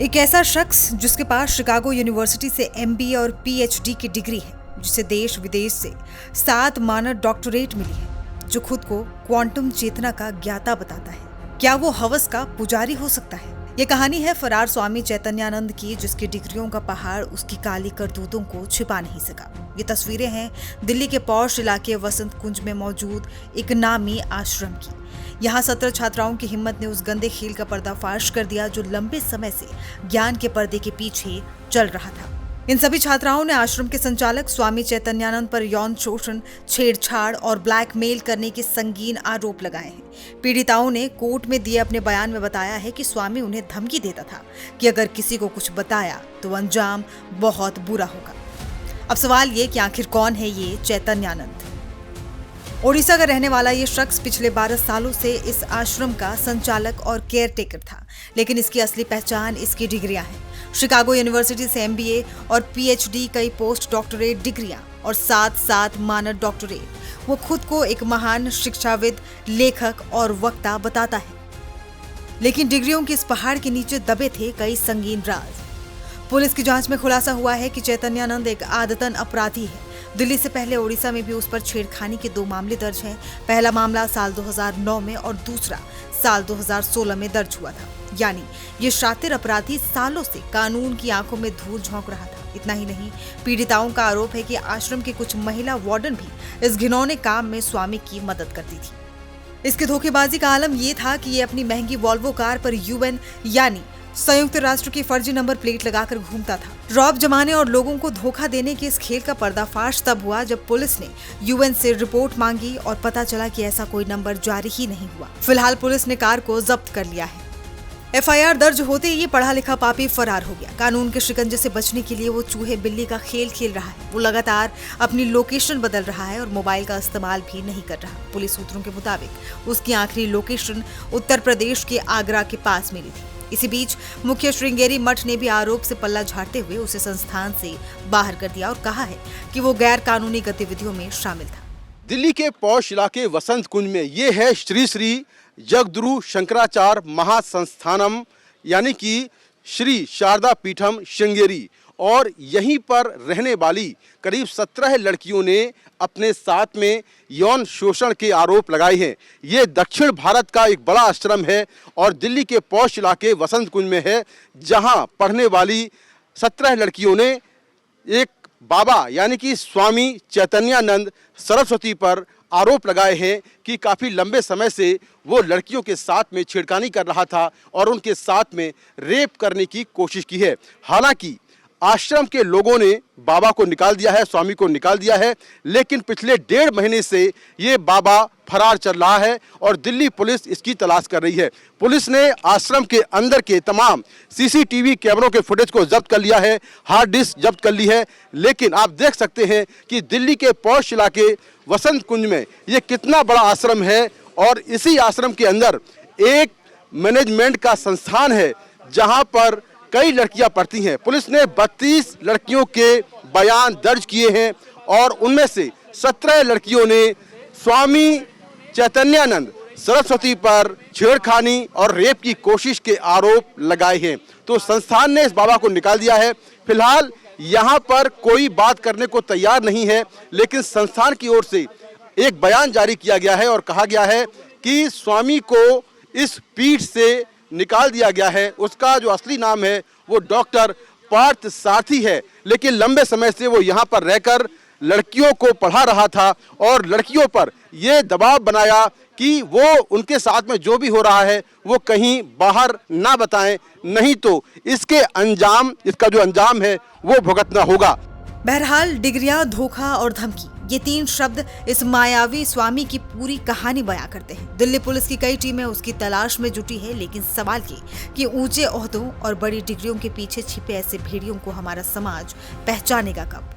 एक ऐसा शख्स जिसके पास शिकागो यूनिवर्सिटी से एमबीए और पीएचडी की डिग्री है, जिसे देश विदेश से 7 मानद डॉक्टरेट मिली है, जो खुद को क्वांटम चेतना का ज्ञाता बताता है। क्या वो हवस का पुजारी हो सकता है? ये कहानी है फरार स्वामी चैतन्यानंद की, जिसकी डिग्रियों का पहाड़ उसकी काली करतूतों को छिपा नहीं सका। ये तस्वीरें हैं दिल्ली के पौष इलाके वसंत कुंज में मौजूद एक नामी आश्रम की। यहाँ 17 छात्राओं की हिम्मत ने उस गंदे खेल का पर्दाफाश कर दिया जो लंबे समय से ज्ञान के पर्दे के पीछे चल रहा था। इन सभी छात्राओं ने आश्रम के संचालक स्वामी चैतन्यानंद पर यौन शोषण, छेड़छाड़ और ब्लैकमेल करने के संगीन आरोप लगाए हैं। पीड़िताओं ने कोर्ट में दिए अपने बयान में बताया है कि स्वामी उन्हें धमकी देता था कि अगर किसी को कुछ बताया तो अंजाम बहुत बुरा होगा। अब सवाल ये कि आखिर कौन है ये चैतन्यानंद? ओडिशा का रहने वाला ये शख्स पिछले 12 सालों से इस आश्रम का संचालक और केयरटेकर था, लेकिन इसकी असली पहचान इसकी डिग्रियां हैं। शिकागो यूनिवर्सिटी से एमबीए और पीएचडी, कई पोस्ट डॉक्टरेट डिग्रियां और 7 मानद डॉक्टरेट। वो खुद को एक महान शिक्षाविद, लेखक और वक्ता बताता है, लेकिन डिग्रियों के इस पहाड़ के नीचे दबे थे कई संगीन राज। पुलिस की जांच में खुलासा हुआ है कि चैतन्यानंद एक आदतन अपराधी है। दिल्ली से पहले ओडिशा में भी उस पर छेड़खानी के 2 मामले दर्ज हैं। पहला मामला साल 2009 में और दूसरा साल 2016 में दर्ज हुआ था। यानी ये शातिर अपराधी सालों से कानून की आंखों में धूल झोंक रहा था। इतना ही नहीं, पीड़िताओं का आरोप है कि आश्रम की कुछ महिला वार्डन भी इस घिनौने काम में स्वामी की मदद करती थी। इसके धोखेबाजी का आलम ये था कि ये अपनी महंगी वॉल्वो कार पर यूएन यानी संयुक्त राष्ट्र की फर्जी नंबर प्लेट लगाकर घूमता था। रौब जमाने और लोगों को धोखा देने के इस खेल का पर्दाफाश तब हुआ जब पुलिस ने यूएन से रिपोर्ट मांगी और पता चला कि ऐसा कोई नंबर जारी ही नहीं हुआ। फिलहाल पुलिस ने कार को जब्त कर लिया है। एफआईआर दर्ज होते ही पढ़ा लिखा पापी फरार हो गया। कानून के शिकंजे से बचने के लिए वो चूहे बिल्ली का खेल खेल रहा है। वो लगातार अपनी लोकेशन बदल रहा है और मोबाइल का इस्तेमाल भी नहीं कर रहा। पुलिस सूत्रों के मुताबिक उसकी आखिरी लोकेशन उत्तर प्रदेश के आगरा के पास मिली थी। इसी बीच मुख्य श्रृंगेरी मठ ने भी आरोप से पल्ला झाड़ते हुए उसे संस्थान से बाहर कर दिया और कहा है कि वो गैर कानूनी गतिविधियों में शामिल था। दिल्ली के पौष इलाके वसंत कुंज में ये है श्री श्री जगद्गुरु शंकराचार्य महासंस्थानम यानी कि श्री शारदा पीठम श्रृंगेरी, और यहीं पर रहने वाली करीब 17 लड़कियों ने अपने साथ में यौन शोषण के आरोप लगाए हैं। ये दक्षिण भारत का एक बड़ा आश्रम है और दिल्ली के पौष इलाके वसंत कुंज में है, जहां पढ़ने वाली 17 लड़कियों ने एक बाबा यानी कि स्वामी चैतन्यानंद सरस्वती पर आरोप लगाए हैं कि काफ़ी लंबे समय से वो लड़कियों के साथ में छेड़खानी कर रहा था और उनके साथ में रेप करने की कोशिश की है। हालांकि आश्रम के लोगों ने बाबा को निकाल दिया है, स्वामी को निकाल दिया है, लेकिन पिछले 1.5 महीने से ये बाबा फरार चल रहा है और दिल्ली पुलिस इसकी तलाश कर रही है। पुलिस ने आश्रम के अंदर के तमाम सीसीटीवी कैमरों के फुटेज को जब्त कर लिया है, हार्ड डिस्क जब्त कर ली है, लेकिन आप देख सकते हैं कि दिल्ली के पौष इलाके वसंत कुंज में ये कितना बड़ा आश्रम है और इसी आश्रम के अंदर एक मैनेजमेंट का संस्थान है जहाँ पर कई लड़कियां पढ़ती हैं। पुलिस ने 32 लड़कियों के बयान दर्ज किए हैं और उनमें से 17 लड़कियों ने स्वामी चैतन्यानंद सरस्वती पर छेड़खानी और रेप की कोशिश के आरोप लगाए हैं। तो संस्थान ने इस बाबा को निकाल दिया है। फिलहाल यहाँ पर कोई बात करने को तैयार नहीं है, लेकिन संस्थान की ओर से एक बयान जारी किया गया है और कहा गया है कि स्वामी को इस पीठ से निकाल दिया गया है। उसका जो असली नाम है वो डॉक्टर पार्थ सारथी है, लेकिन लंबे समय से वो यहाँ पर रहकर लड़कियों को पढ़ा रहा था और लड़कियों पर ये दबाव बनाया कि वो उनके साथ में जो भी हो रहा है वो कहीं बाहर ना बताएं, नहीं तो इसका जो अंजाम है वो भुगतना होगा। बहरहाल डिग्रियां, धोखा और धमकी, ये 3 शब्द इस मायावी स्वामी की पूरी कहानी बयां करते हैं। दिल्ली पुलिस की कई टीमें उसकी तलाश में जुटी है, लेकिन सवाल ये कि ऊंचे ओहदों और बड़ी डिग्रियों के पीछे छिपे ऐसे भेड़ियों को हमारा समाज पहचानेगा कब?